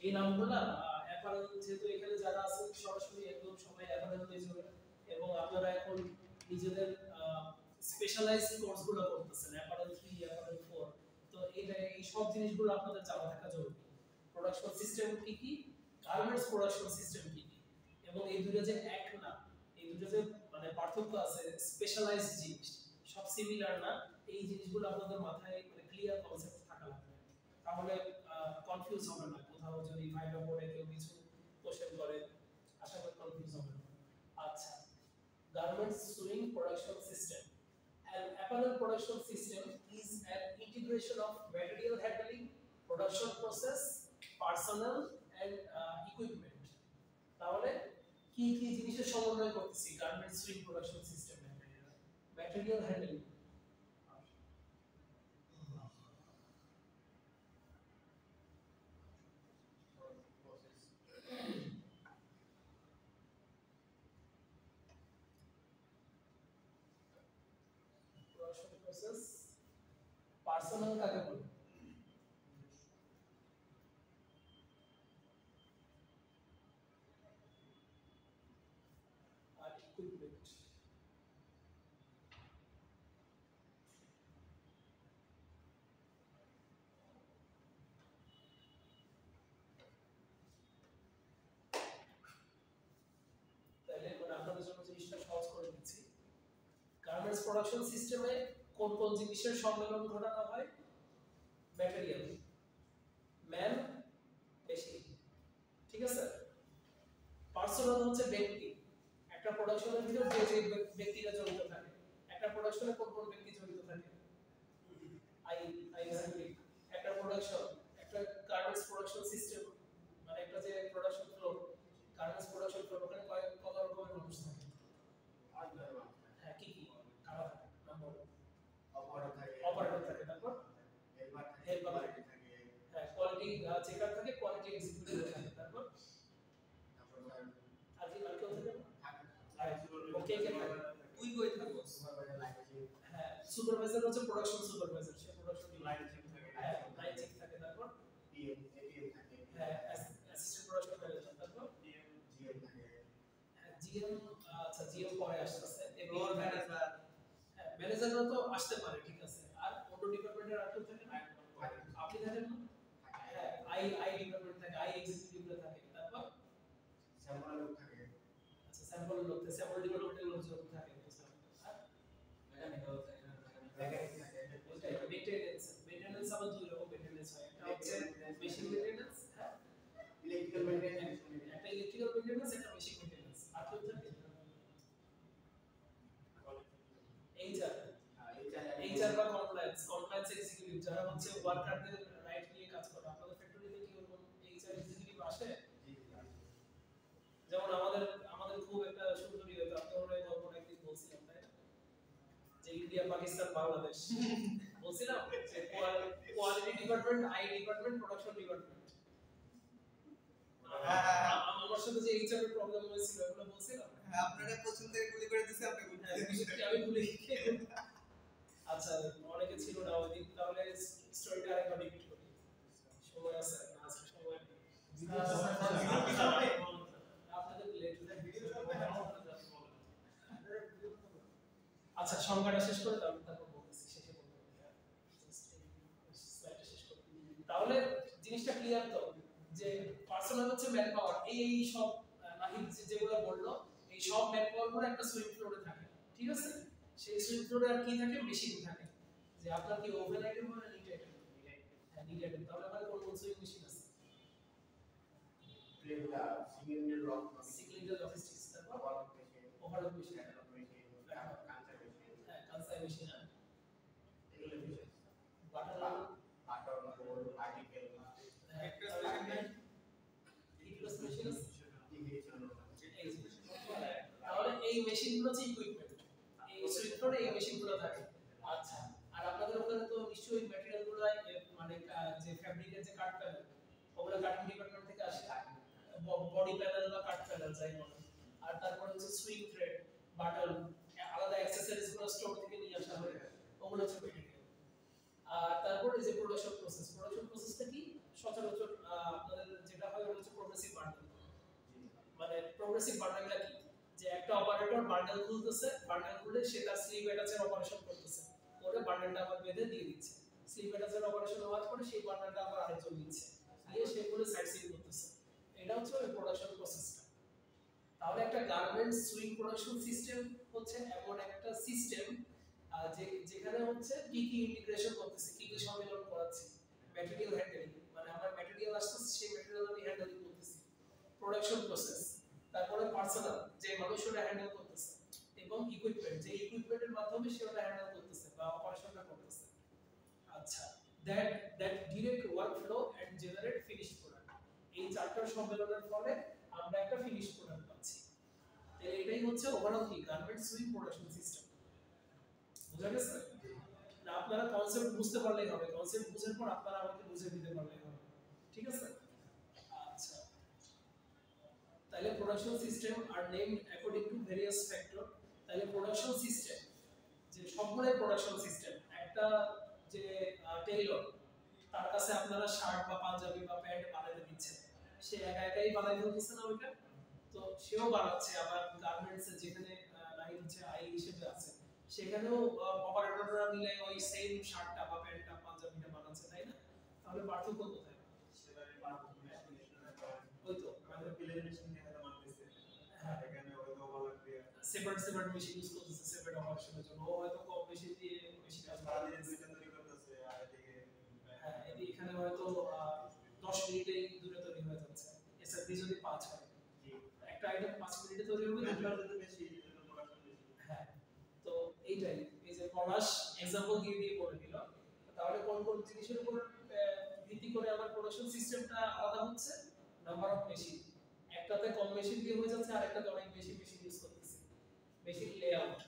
এই নামগুলো অ্যাপারেল যেহেতু এখানে যারা আছে সরাসরি একদম সবাই অ্যাপারেল পেয়ে যাবে এবং আপনারা এখন নিজেদের স্পেশালাইজ কোর্সগুলো করতেছেন অ্যাপারেল 3 অ্যাপারেল 4 তো এই সব জিনিসগুলো আপনাদের জানা থাকা জরুরি প্রোডাকশন সিস্টেম কি কি গার্মেন্টস প্রোডাকশন সিস্টেম কি কি এবং এই দুটো যে এক না এই দুটো যে মানে পার্থক্য আছে স্পেশালাইজ জিনিস সব সিমিলার না এই জিনিসগুলো আপনাদের মাথায় মানে ক্লিয়ার কনসেপ্ট থাকা লাগবে তাহলে কনফিউজ হবে না কোথাও যদি ভাইবা বোর্ডে কেউ কিছু কোশ্চেন করে আশা করি কনফিউজ হবে না আচ্ছা garments swing production system an apparel production system is an integration of material handling production process personnel and equipment তাহলে কি কি জিনিসের সমন্বয় করতেছি garments swing production system material handling production process personal কাকে বলে আর ইকুইপমেন্ট তাহলে মানে আপনাদের জন্য জিনিসটা সহজ করে দিচ্ছি গার্মেন্টস প্রোডাকশন সিস্টেমে কোন কোন জিনিসের সম্মেলন ঘটানো হয় ম্যাটেরিয়াল ম্যান মেশিন ঠিক আছে পার্সোনাল হচ্ছে ব্যক্তি একটা প্রোডাকশনের ভিতর যে যে ব্যক্তিরা জড়িত থাকে একটা প্রোডাকশনে কোন কোন ব্যক্তি জড়িত থাকে আই আই এক্স্যাক্টলি একটা প্রোডাকশন একটা গার্মেন্টস প্রোডাকশন সিস্টেম মানে একটা যে production flow garments production flow ওখানে কত রকমের মানুষ থাকে হ্যাঁ কি কি কারা থাকে নাম্বার অপারেটর থাকে তারপর হেল্পার থাকে হ্যাঁ কোয়ালিটি চেকার থাকে কোয়ালিটি এক্সিকিউটিভ থাকে তারপর আর কি আর কেউ থাকে ওকে কে থাকে তুই কই থাকো হ্যাঁ সুপারভাইজার হচ্ছে প্রোডাকশন সুপারভাইজার সে প্রোডাকশন লাইন চেক থাকে হ্যাঁ লাইন চেক থাকে তারপর পিএম এপিএম থাকে হ্যাঁ অ্যাসিস্ট্যান্ট প্রোডাকশন ম্যানেজার তারপর জিএম থাকে হ্যাঁ জিএম আচ্ছা জিএম পরে আসছে এবং ম্যানেজার হ্যাঁ ম্যানেজারও তো আসতে পারে ঠিক আছে আর অন্য ডিপার্টমেন্টের আর কেউ থাকে না আপনি থাকেন না হ্যাঁ আই ডিপার্টমেন্ট থাকে আই এক্সিকিউটিভরা থাকে তারপর স্যাম্পল লোক থাকে আচ্ছা স্যাম্পল লোক থাকে স্যাম্পল ডিপার্টমেন্টের লোকজন থাকে আর মেইনটেনেন্স আবার দুই রকম মেইনটেনেন্স হয় একটা হচ্ছে মেশিন মেইনটেনেন্স হ্যাঁ ইলেকট্রিক্যাল মেইনটেনেন্স একটা ইলেকট্রিক্যাল মেইনটেনেন্স একটা মেশিন মেইনটেনেন্স আর কেউ থাকে এইচআর বা কমপ্লায়েন্স এক্সিকিউটিভ যারা হচ্ছে ওয়ার্কারদের রাইট নিয়ে কাজ করে আপনাদের ফ্যাক্টরিতে কি ওরকম এইচআর এক্সিকিউটিভ আসে যেমন আমাদের খুব একটা সুন্দরী হতো আপনাদের গল্পটা একদিন বলছিলাম তাই না যে ইন্ডিয়া পাকিস্তান বাংলাদেশ বলছিলাম যে quality department I department production department আমার সাথে যে এইচআর এর প্রবলেম হয়েছিল এগুলো বলছিলাম হ্যাঁ আপনারা পছন্দ করে গুলি করে দিছে আপনি গুলি আমি গুলি আচ্ছা অনেকে ছিল না ওই দিন তাহলে স্টোরিটা আরেকবার রিপিট করি সময় আছে না আছে সময় আপনাদের লেট হয়ে ভিডিও আচ্ছা সংজ্ঞাটা শেষ করে তারপর বলতেছি শেষে বলবো স্লাইডটা শেষ করি তাহলে জিনিসটা ক্লিয়ার তো যে পার্সোনাল হচ্ছে ম্যান পাওয়ার এই সব নাহিদ যেগুলো বললো এই সব ম্যান পাওয়ার গুলো একটা সুইং ফ্লোরে থাকে ঠিক আছে সেই সুইং ফ্লোরে আর কি থাকে মেশিন থাকে যে আপনার কি ওভেন আইটেম হয় না নিট আইটেম হ্যাঁ নিট আইটেম তাহলে আমার কোন কোন সুইং মেশিন আছে regular signal rock signal logistics তারপর ওভারঅল মেশিন কানসাই মেশিন এগুলো মেশিন বাটার আর্টিকেল একটা ইকুইপমেন্ট মেশিন তাহলে এই মেশিনগুলো হচ্ছে ইকুইপমেন্ট এই সুইফটে এই মেশিনগুলো থাকে আচ্ছা আর আপনাদের ওখানে তো নিশ্চয়ই ম্যাটেরিয়ালগুলো মানে যে ফ্যাব্রিকের যে কাট প্যানেল ওগুলো কাটিং ডিপার্টমেন্ট থেকে আসে বডি প্যানেল বা কাট প্যানেল যাই বলে আর তারপরে হচ্ছে সুইং থ্রেড বাটন আলাদা অ্যাকসেসরিজ গুলো স্টোর থেকে নিয়ে আসা হয় ওগুলো হচ্ছে ম্যাটেরিয়াল আর তারপরে যে প্রোডাকশন প্রসেসটা কি সচরাচর আপনাদের যেটা হয় প্রোগ্রেসিভ বান্ডেলটা কি, যে একটা অপারেটর বান্ডেল খুলতেছে, বান্ডেল খুলে সে তার স্লিপ অ্যাটাচের অপারেশন করতেছে, করে বান্ডেলটা আবার বেঁধে দিয়ে দিচ্ছে, স্লিপ অ্যাটাচের অপারেশন হওয়ার পরে সেই বান্ডেলটা আবার আরেকজন নিচ্ছে, দিয়ে সে করে সাইড সিল করতেছে। এটা হচ্ছে ওই প্রোডাকশন প্রসেসটা। তাহলে একটা গার্মেন্টস সুইং প্রোডাকশন সিস্টেম হচ্ছে এমন একটা সিস্টেম যেখানে হচ্ছে কি কি ইন্টিগ্রেশন করতেছে, কি কি সম্মিলন করাচ্ছি, ম্যাটেরিয়াল হ্যান্ডলিং, মানে আমার ম্যাটেরিয়াল আসছে সেই ম্যাটেরিয়াল আমি হ্যান্ডলিং করতেছি, প্রোডাকশন প্রসেস, তারপরে পার্সোনাল যে মানুষ ওটা হ্যান্ডেল করতেছে, এবং ইকুইপমেন্ট যে ইকুইপমেন্টের মাধ্যমে সে ওটা হ্যান্ডেল করতেছে বা অপারেশনটা করতেছে। আচ্ছা, that direct workflow and generate finished product, এই চারটার সম্মেলনের ফলে আমরা একটা ফিনিশড প্রোডাক্ট পাচ্ছি। তাহলে এটাই হচ্ছে ওভারঅল কি গার্মেন্টস সুইং প্রোডাকশন সিস্টেম। বুঝা গেছে? না আপনারা কনসেপ্ট বুঝতে পারলেই হবে, কনসেপ্ট বুঝার পর আপনারা আমাকে বুঝিয়ে দিতে পারলেই হবে, ঠিক আছে? আচ্ছা, তাহলে প্রোডাকশন সিস্টেম আর name according to various factor. তাহলে প্রোডাকশন সিস্টেম যে সবগুলাই প্রোডাকশন সিস্টেম। একটা যে টেইলর, তার কাছে আপনারা শার্ট বা পাঞ্জাবি বা প্যান্ট বানাতে দিচ্ছেন, সে একা একাই বানাই ফেলতেছে না ওইটা, তো সেও বানাচ্ছে। আবার গার্মেন্টসে যেখানে লাইন হচ্ছে আই হিসেবে আছে, সেখানেও অপারেটররা মিলে ওই সেম শার্টটা বা প্যান্টটা পাঞ্জাবিটা বানাচ্ছে, তাই না? তাহলে পার্থক্য কোথায়? সেবারে পার্থক্য ওই তো আমাদের প্লেন মেশিন দিয়ে হয়তো মানতেছে, এখানে হয়তো ওভারলক দিয়ে সেপারেট মেশিন ইউজ করতেছে সেপারেট অপারেশনের জন্য, ও হয়তো কম মেশিন দিয়ে বেশি কাজ সারাদিনে দুইটা তৈরি করতেছে, আর এদিকে হ্যাঁ, এখানে হয়তো 10 মিনিটেই দুটো তৈরি হয়ে যাচ্ছে। এসএসডি যদি 5 হয়, একটা আইটেম 5 মিনিটে তৈরি হবে, মেশিন যদি বেশি এজন্য প্রোডাকশন বেশি। হ্যাঁ। তো এইটাই, এই যে পলাশ एग्जांपल দিয়ে বলে দিল, তাহলে কোন কোন জিনিসের উপর ভিত্তি করে আমার প্রোডাকশন সিস্টেমটা আলাদা হচ্ছে? নাম্বার অফ মেশিন, একটাতে কম মেশিন দিয়ে হয়ে যাচ্ছে, আরেকটাতে অনেক বেশি মেশিন ইউজ করতেছি। মেশিন লেআউট,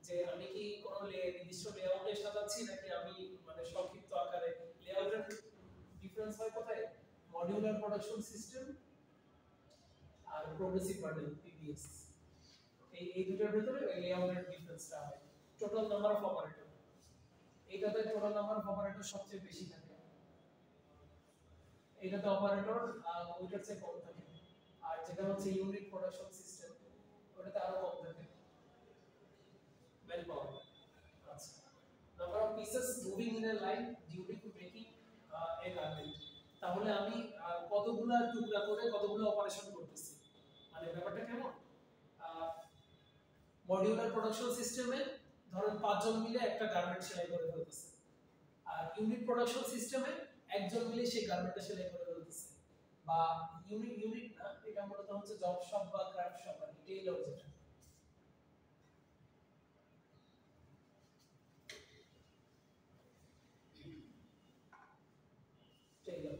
যে আমি কি কোন নির্দিষ্ট লেআউটে সাজাচ্ছি নাকি আমি মানে সংক্ষিপ্ত আকারে, লেআউটের ডিফারেন্স হয় কোথায়? মডিউলার প্রোডাকশন সিস্টেম আর প্রোগ্রেসিভ মডেল পিপিএস, এই দুটোর ভিতরে লেআউটের ডিফারেন্সটা হয়। টোটাল নাম্বার অফ অপারেটর, এইটাতে টোটাল নাম্বার অফ অপারেটর সবচেয়ে বেশি থাকে, এইটাতে অপারেটর ওইটার চেয়ে কম থাকে, আর যেটা হচ্ছে ইউনিট প্রোডাকশন সিস্টেম ওটাতে আরো কম থাকে ম্যান পাওয়ার। আচ্ছা, number of pieces moving in a line during two making A garment, তাহলে আমি কতগুলা টুকরা করে কতগুলো অপারেশন করতেছি, মানে ব্যাপারটা কেমন? মডিউলার প্রোডাকশন সিস্টেমে ধরেন 5 জন মিলে একটা গার্মেন্ট সেলাই করে ফেলতেছে, আর ইউনিট প্রোডাকশন সিস্টেমে একজন মিলে সেই গার্মেন্টটা সেলাই করে ফেলতেছে। বা ইউনিট না, এটা মূলত হচ্ছে জব শপ বা ক্রাফট শপ আর টেইলর যেটা। টেইলর,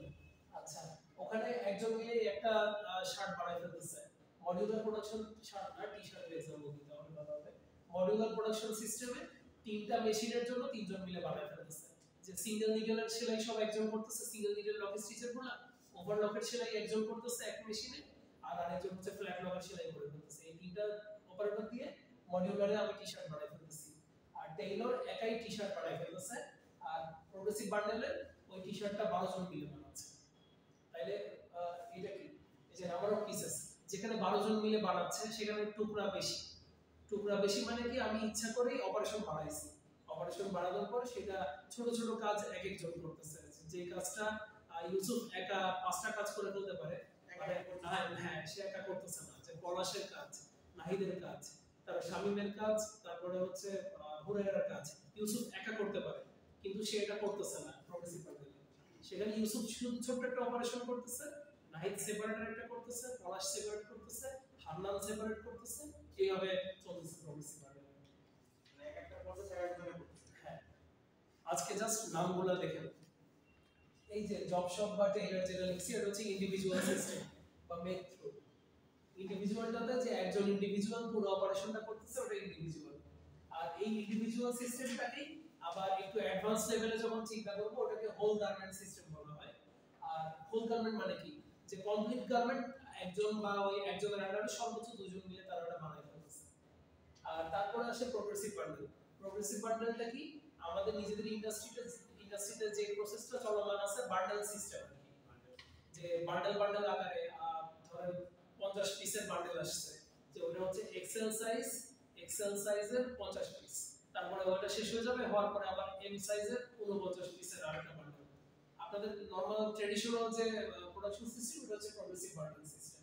আচ্ছা, ওখানে একজন মিলে একটা শার্ট বানাই ফেলতেছে। মডিউলার প্রোডাকশন শার্ট না, টি-শার্টের एग्जांपल দিতে হবে ভালো হবে। মডিউলার প্রোডাকশন সিস্টেমে তিনটা মেশিনের জন্য তিনজন মিলে বানাই ফেলতেছে, যে সিঙ্গেল নিডলের সেলাই সব একজন করতেছে, সিঙ্গেল নিডল লক স্টিচের গুলো, ওভারলকের সেলাই একজন করতেছে এক মেশিনে, আর আরেকজন হচ্ছে ফ্ল্যাট লকের সেলাই করে ফেলতেছে। এই তিনটা অপারেটর দিয়ে মডিউলারে আমি টি-শার্ট বানাই ফেলতেছি। আর টেইলর একাই টি-শার্ট বানাই ফেলতেছে, আর প্রোগ্রেসিভ বান্ডেলে ওই টি-শার্টটা 12 জন মিলে বানাচ্ছে। তাইলে এটা কি, এই যে নাম্বার অফ পিসেস, যেখানে 12 জন মিলে বানাচ্ছে সেখানে টুকরা বেশি। টুকরা বেশি মানে কি, আমি ইচ্ছা করেই অপারেশন বাড়াইছি, অপারেশন বাড়ানোর পর সেটা ছোট ছোট কাজ এক একজন করতেছে, যে কাজটা ইউসুফ একা 5টা কাজ করে ফেলতে পারে, হ্যাঁ সে একা করতেছে না, যে পলাশের কাজ, নাহিদের কাজ, তারপর শামিমের কাজ, তারপরে হচ্ছে হুরায়রার কাজ ইউসুফ একা করতে পারে, কিন্তু সে এটা করতেছে না প্রোগ্রেসিভ মডেলে। সেখানে ইউসুফ শুধু ছোট একটা অপারেশন করতেছে, নাহিদ সেপারেটর একটা করতেছে, পলাশ সেপারেট করতেছে, হান্নান সেপারেট করতেছে, এইভাবে চলতেছে প্রোগ্রেসিভ মডেল। মানে একটা প্রসেস একজনে করতেছে। হ্যাঁ, আজকে জাস্ট নামগুলো দেখেন। এই যে জব শপ বা টেইলর যেটা লিখছি, এটা হচ্ছে ইন্ডিভিজুয়াল সিস্টেম বা মেক থ্রু। ইন্ডিভিজুয়ালটাতে যে একজন ইন্ডিভিজুয়াল পুরো অপারেশনটা করতেছে, ওটা ইন্ডিভিজুয়াল। আর এই ইন্ডিভিজুয়াল সিস্টেমটাকেই আবার একটু অ্যাডভান্স লেভেলে যখন চিন্তা করব, ওটাকে হোল গার্মেন্ট সিস্টেম বলা হয়। আর হোল গার্মেন্ট মানে কি, যে কমপ্লিট গার্মেন্ট একজন বা ওই একজনের আন্ডারে সর্বোচ্চ দুজন মিলে তারা ওটা বানাই ফেলতেছে। আর তারপরে আসে প্রোগ্রেসিভ বান্ডেল। প্রোগ্রেসিভ বান্ডেলটা কি, আমাদের নিজেদের ইন্ডাস্ট্রিতে যে প্রসেসটা চলমান আছে বান্ডেল সিস্টেম, যে বান্ডেল আকারে ধরেন 50 পিসের বান্ডেল আসছে, যে ওটা হচ্ছে এক্সেল সাইজের 50 পিস, তারপরে ওটা শেষ হয়ে যাবে, হওয়ার পরে আবার এম সাইজের 49 পিসের আরেকটা বান্ডেল। আপনাদের নরমাল ট্র্যাডিশনাল যে প্রোডাকশন সিস্টেম, এটা হচ্ছে প্রগ্রেসিভ বান্ডেল সিস্টেম।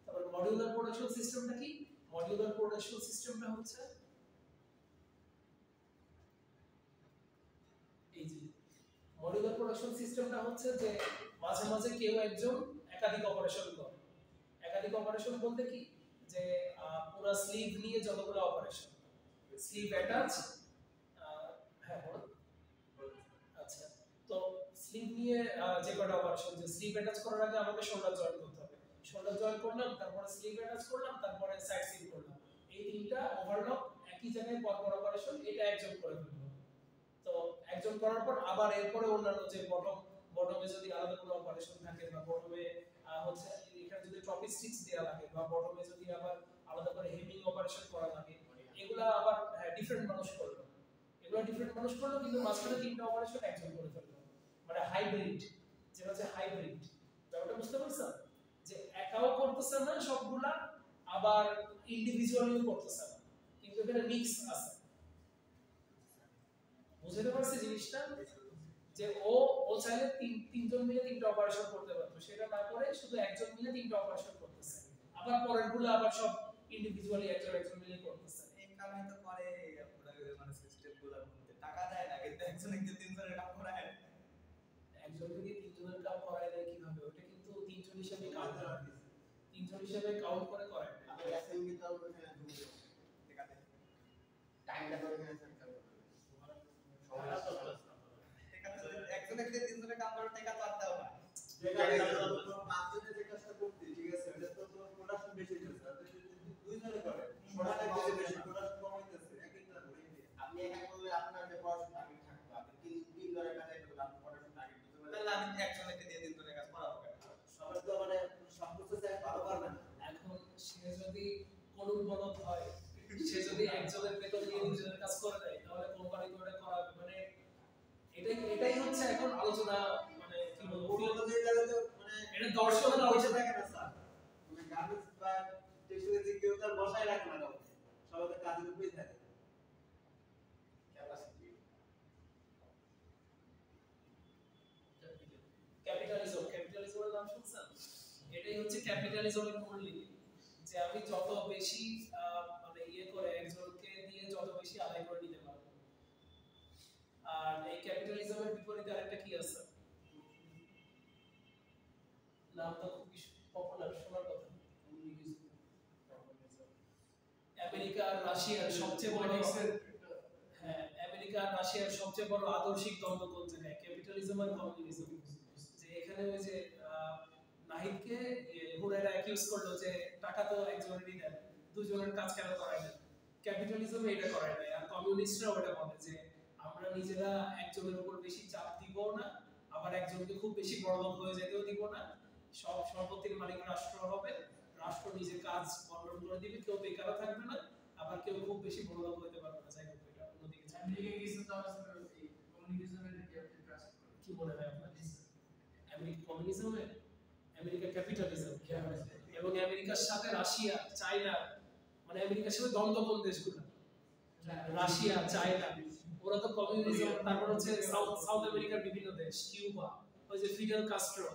তারপরে মডিউলার প্রোডাকশন সিস্টেমটা কি? মডিউলার প্রোডাকশন সিস্টেমটা হচ্ছে এই যে মডিউলার প্রোডাকশন সিস্টেমটা হচ্ছে যে মাঝে মাঝে কেউ একজন একাধিক অপারেশন করে। একাধিক অপারেশন বলতে কি, যে পুরো স্লিভ নিয়ে যতগুলো অপারেশন, স্লিভ অ্যাটাচ, হ্যাঁ বল, আচ্ছা, তো স্লিভ নিয়ে যে কটা অপারেশন, যে স্লিভ অ্যাটাচ করার আগে আমাকে শোল্ডার জয়েন করতে হবে, শোল্ডার জয়েন করলাম, তারপরে স্লিভ অ্যাটাচ করলাম, তারপরে সাইড সিল করলাম, এই তিনটা ওভারলক একই জায়গায় পরপর অপারেশন, এটা একজন করে ফেলবে। তো একজন করার পর আবার এরপরে অন্যান্য যে বটমে যদি আলাদা কোনো অপারেশন থাকে, বা বটমে হচ্ছে এখানে যদি ট্রপিস্টিক্স দেওয়া লাগে, বা বটমে যদি আবার আলাদা করে হেমিং অপারেশন করা লাগে, এগুলা আবার ডিফারেন্ট মানুষ করবে, এগুলো ডিফারেন্ট মানুষ করলো, কিন্তু মাঝখানে তিনটা অপারেশন একজন করে ফেললো, মানে হাইব্রিড, যেটা হচ্ছে হাইব্রিড। ব্যাপারটা বুঝতে পারছেন, যে একাও করতেছে না সবগুলা, আবার ইন্ডিভিজুয়ালিও করতেছে না, কিন্তু এখানে মিক্স আছে। বুঝতে পারছি জিনিসটা, যে ও চাইলে তিনজন মিলে তিনটা অপারেশন করতে পারতো, সেটা না করে শুধু একজন মিলে তিনটা অপারেশন করতেছে, আবার পরেরগুলো আবার সব ইন্ডিভিজুয়ালি একজন মিলে করতেছে। এই কামই তো করে আপনাদের মানে সিস্টেমগুলোর মধ্যে, টাকা দেয় না কিন্তু একজনকে তিনজনের কাম করায়, একজনকে দিয়ে তিনজনের কাম করায় দেয় কিভাবে? ওটা কিন্তু তিনজন হিসেবে কাউন্ট করে, তিনজন হিসেবে কাউন্ট করে করে। আমি অ্যাসেম্বলি তো ওখানে ঢুকে যাবো, ঠিক আছে টাইমটা করে এখানে সেট করব, ঠিক আছে, একজনকে দিয়ে তিনজনের কাম করার টাকা তো আর দাও না। পাঁচজনে যে কাজটা করতে, ঠিক আছে, এটা তো প্রোডাকশন বেশি হচ্ছে, আর যদি দুইজনে করে সময়টা বেশি বেশি প্রোডাকশন কম হইতেছে, একটা ধরে আপনি একা করলে আপনার যে পড়াশোনা টার্গেট থাকবে, আপনি তিন ধরে কাজ করলে আপনি পড়াশোনা টার্গেট দিতে পারবেন, তাহলে আমি একজনকে দিয়ে তিনজনের কাজ করাবো কেন? সবাই তো মানে সব কিছু ভালো পারবে না। এখন সে যদি করুণ বলদ হয়, সে যদি একজনের বেতন দিয়ে দুজনের কাজ করে দেয়, তাহলে কোম্পানি করে করাবে, মানে এটাই হচ্ছে এখন আলোচনা, মানে কি বলবো, পুরো যে জায়গায় তো মানে এটা দর্শকের পয়সা আলোচনা। থাকে না স্যার, মানে গার্মেন্টস বা টেক্সটাইল কেউ তার বসায় রাখে না কাউকে, সবাই তো কাজের উপরেই থাকে, ক্যাপাসিটি। ক্যাপিটালিজমের নাম শুনছেন? এটাই হচ্ছে ক্যাপিটালিজমের মূলনীতি, যে আমি যত বেশি মানে করে একজনকে দিয়ে যত বেশি আদায় করে নিতে পারবো। আর এই ক্যাপিটালিজমের বিপরীতে আরেকটা কি আছে, নামটা খুব পপুলার, শোনার কথা, আমেরিকা আর রাশিয়ার সবচেয়ে বড়, হ্যাঁ, আমেরিকা আর রাশিয়ার সবচেয়ে বড় আদর্শিক দ্বন্দ্ব কোন জায়গায়? ক্যাপিটালিজম আর কমিউনিজম। যে এখানে ওই যে নাহিদকে হুরায়রা অ্যাকিউজ করলো যে টাকা তো একজনেরই দেন, দুজনের কাজ কেন করায় না? ক্যাপিটালিজমে এটা করায় না, আর কমিউনিস্টরা ওটা বলে যে আমরা নিজেরা একজনের উপর বেশি চাপ দিব না, আবার একজনকে খুব বেশি বড়লোক হয়ে যেতেও দিব না, সব সম্পত্তির মালিক রাষ্ট্র হবে, রাষ্ট্র নিজের কাজ বন্টন করে দিবে, কেউ বেকার থাকবে না, আবার কেউ খুব বেশি বড়লোক হতে পারবে না। যাই হোক, এটা অন্যদিকে আমেরিকা কিছু তো এই কমিউনিজমের কি মনে হয় আপনার? আমেরিকা কমিউনিজমে, আমেরিকা ক্যাপিটালিজম, এবং আমেরিকার সাথে রাশিয়া, চায়না, মানে আমেরিকার সাথে দ্বন্দ্বপূর্ণ দেশগুলো, রাশিয়া, চায়না, ওরা তো কমিউনিজম। তারপর হচ্ছে সাউথ আমেরিকার বিভিন্ন দেশ, কিউবা, ওই যে ফিডেল কাস্ট্রো,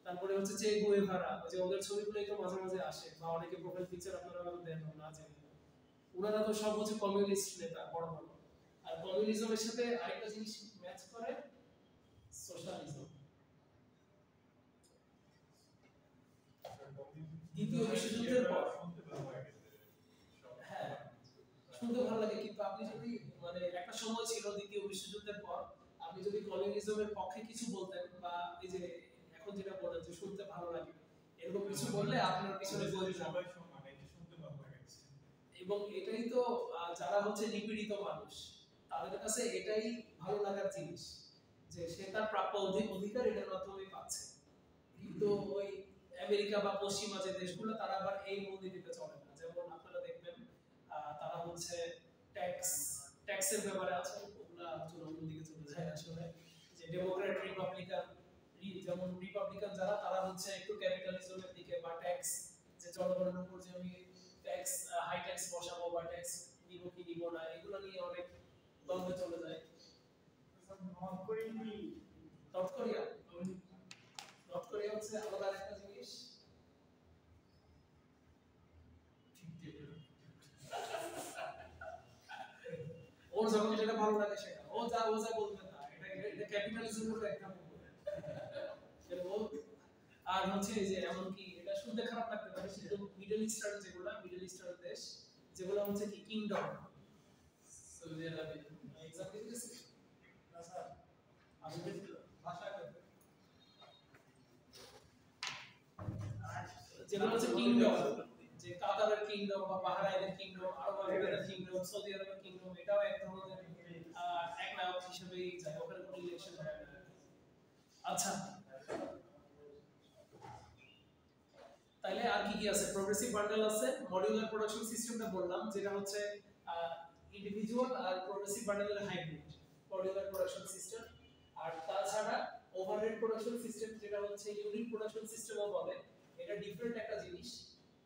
তারপরে হচ্ছে চে গুয়েভারা, ওই যে ওদের ছবিগুলোই তো মাঝে মাঝে আসে, বা অনেকে প্রোফাইল পিকচার আপনারা দেন না জানি, ওনারা তো সব হচ্ছে কমিউনিস্ট নেতা, বড় বড়। আর কমিউনিজমের সাথে আরেকটা জিনিস ম্যাচ করে, সোশ্যালিজম। দ্বিতীয় বিশ্বযুদ্ধের পর, হ্যাঁ শুনতে ভালো লাগে, কিন্তু আপনি যদি মানে একটা সময় ছিল দ্বিতীয় বিশ্বযুদ্ধের পর, আপনি যদি কমিউনিজমের পক্ষে কিছু বলতেন, বা এই যে এখন যেটা বলেন যে শুনতে ভালো লাগে, এরকম কিছু বললে আপনার পিছনে সবাই সমান, এটা শুনতে ভালো লাগে। এবং এটাই তো যারা হচ্ছে নিপীড়িত মানুষ, তাদের কাছে এটাই ভালো লাগার জিনিস, যে সে তার প্রাপ্য অধিকার এটার মাধ্যমে পাচ্ছে। কিন্তু ওই আমেরিকা বা পশ্চিমা যে দেশগুলো, তারা আবার এই মূলনীতিতে চলে না। যেমন আপনারা দেখবেন তারা হচ্ছে ট্যাক্সের ব্যাপারে আছে, ওগুলা অন্যদিকে চলে যায় আসলে। যে ডেমোক্রেট, রিপাবলিকান, যেমন রিপাবলিকান যারা, তারা হচ্ছে একটু ক্যাপিটালিজমের দিকে বা ট্যাক্স যে জনগণের উপর যে আমি ট্যাক্স হাই ট্যাক্স বসাবো বা ট্যাক্স নিব কি নিব না এগুলো নিয়ে অনেক দ্বন্দ্ব চলে যায়। নর্থ কোরিয়া হচ্ছে আলাদা একটা জিনিস। ওর যখন যেটা ভালো লাগে সেটা ও যা বলবে না, এটা ক্যাপিটালিজমের একটা আর হচ্ছে এই যে এমনকি এটা শুনতে খারাপ লাগতে পারে কিন্তু মিডল ইস্টার্ন দেশ যেগুলো হচ্ছে কি কিংডম, সৌদি আরবিয়া এক্সাম্পল দিতেছি না স্যার আমি ভাষা যেগুলো হচ্ছে কিংডম, যে কাতারের কিংডম বা বাহরাইনের কিংডম, আরব আমিরাতের কিংডম, সৌদি আরবের কিংডম, এটাও এক ধরনের এক নায়ক হিসেবেই যায়, ওখানে কোনো ইলেকশন হয় না। আচ্ছা তাইলে আর কি আছে? প্রোগ্রেসিভ বান্ডেল আছে, মডিউলার প্রোডাকশন সিস্টেমটা বললাম যেটা হচ্ছে ইন্ডিভিজুয়াল আর প্রোগ্রেসিভ বান্ডেলের হাইব্রিড মডিউলার প্রোডাকশন সিস্টেম। আর তাছাড়া ওভারহেড প্রোডাকশন সিস্টেম যেটা হচ্ছে ইউনিট প্রোডাকশন সিস্টেমও বলে, এটা ডিফারেন্ট একটা জিনিস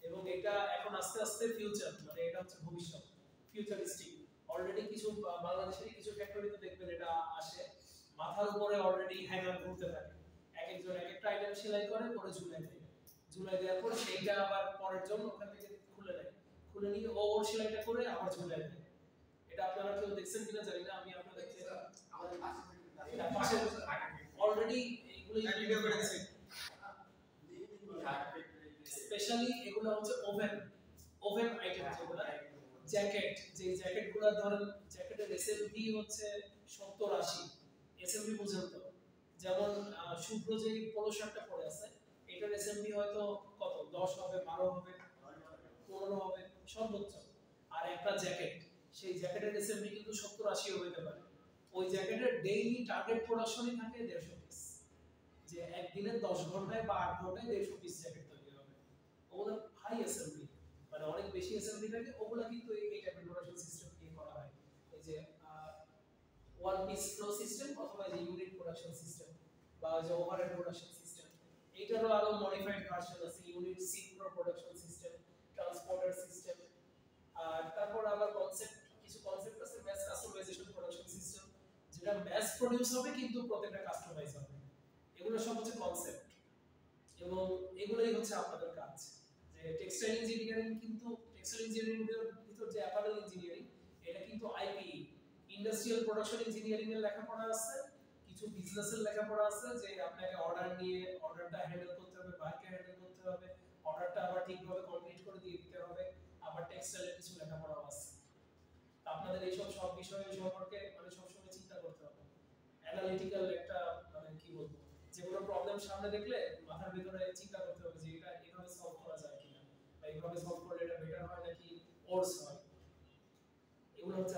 এবং এটা এখন আস্তে আস্তে ফিউচার, মানে এটা হচ্ছে ভবিষ্যৎ, ফিউচারিস্টিক। অলরেডি কিছু বাংলাদেশের কিছু ফ্যাক্টরিতে দেখবেন এটা আসে, মাথার উপরে অলরেডি হ্যাঙ্গার ঘুরতে থাকে, একজন এক একটা আইটেম সেলাই করে পরে ঝুলাই দেওয়ার পর সেইটা আবার পরের জন্য ওখান থেকে খুলে নিয়ে ওর সেলাইটা করে আবার ঝুলাই দেয়। এটা আপনারা কেউ দেখছেন কিনা জানি না, আমি আপনাদেরকে আমাদের পাশে অলরেডি এইগুলো ভিডিও করে দিয়েছি। স্পেশালি এগুলো হচ্ছে ওভেন আইটেম, যেগুলো জ্যাকেট, যে জ্যাকেটগুলো ধরেন জ্যাকেটের এসএমভি হচ্ছে 70-80 এসএমভি বুঝেন তো, যেমন শুভ্র যে পোলো শার্টটা পরে আছে এটার এসএমভি হয়তো কত 10 হবে, 12 হবে, 15 হবে সর্বোচ্চ। আর একটা জ্যাকেট, সেই জ্যাকেটের এসএমভি কিন্তু 70-80 হতে পারে। ওই জ্যাকেটের ডেইলি টার্গেট প্রোডাকশনই থাকে 150 পিস, যে একদিনে 10 ঘন্টায় বা 8 ঘন্টায় 150 পিস জ্যাকেট তৈরি হবে। ওগুলো হাই অ্যাসেম্বলি, মানে অনেক বেশি অ্যাসেম্বলি থাকে, ওগুলো কিন্তু এই টাইপের প্রোডাকশন সিস্টেম দিয়ে করা হয়। এই যে ওয়ান পিস ফ্লো সিস্টেম অথবা যে ইউনিট প্রোডাকশন সিস্টেম বা যে ওভারহেড প্রোডাকশন সিস্টেম, এইটারও আরো মডিফাইড ভার্সন আছে, unit synchro production system, transporter system. আর তারপর আবার কিছু কনসেপ্ট আছে ম্যাস কাস্টমাইজেশন প্রোডাকশন সিস্টেম, যেটা ম্যাস প্রোডিউস হবে কিন্তু প্রত্যেকটা কাস্টমাইজ হবে। এগুলো সব হচ্ছে কনসেপ্ট এবং এগুলোই হচ্ছে আপনাদের কাজ। যে টেক্সটাইল ইঞ্জিনিয়ারিং কিন্তু টেক্সটাইল ইঞ্জিনিয়ারিং এর ভিতর যে অ্যাপারেল ইঞ্জিনিয়ারিং, এটা কিন্তু আইপি ইন্ডাস্ট্রিয়াল প্রোডাকশন ইঞ্জিনিয়ারিং এর লেখাপড়া আছে, কিছু বিজনেসের লেখাপড়া আছে, যে আপনাকে অর্ডার নিয়ে অর্ডারটা হ্যান্ডেল করতে হবে, বাইরকে হ্যান্ডেল করতে হবে, অর্ডারটা আবার ঠিকভাবে কমপ্লিট করে দিয়ে দিতে হবে, আবার টেক্সটাইলের কিছু লেখাপড়া আছে। আপনাদের এই সব বিষয় সম্পর্কে মানে সবসময় চিন্তা করতে হবে, অ্যানালিটিক্যাল একটা মানে কি বলবো, যে কোনো প্রবলেম সামনে দেখলে মাথার ভিতরে চিন্তা করতে হবে যে এটা এভাবে সলভ করা যায় কিনা, বা এইভাবে সলভ করলে এটা বেটার হয় নাকি ওর্স হয়। এগুলো হচ্ছে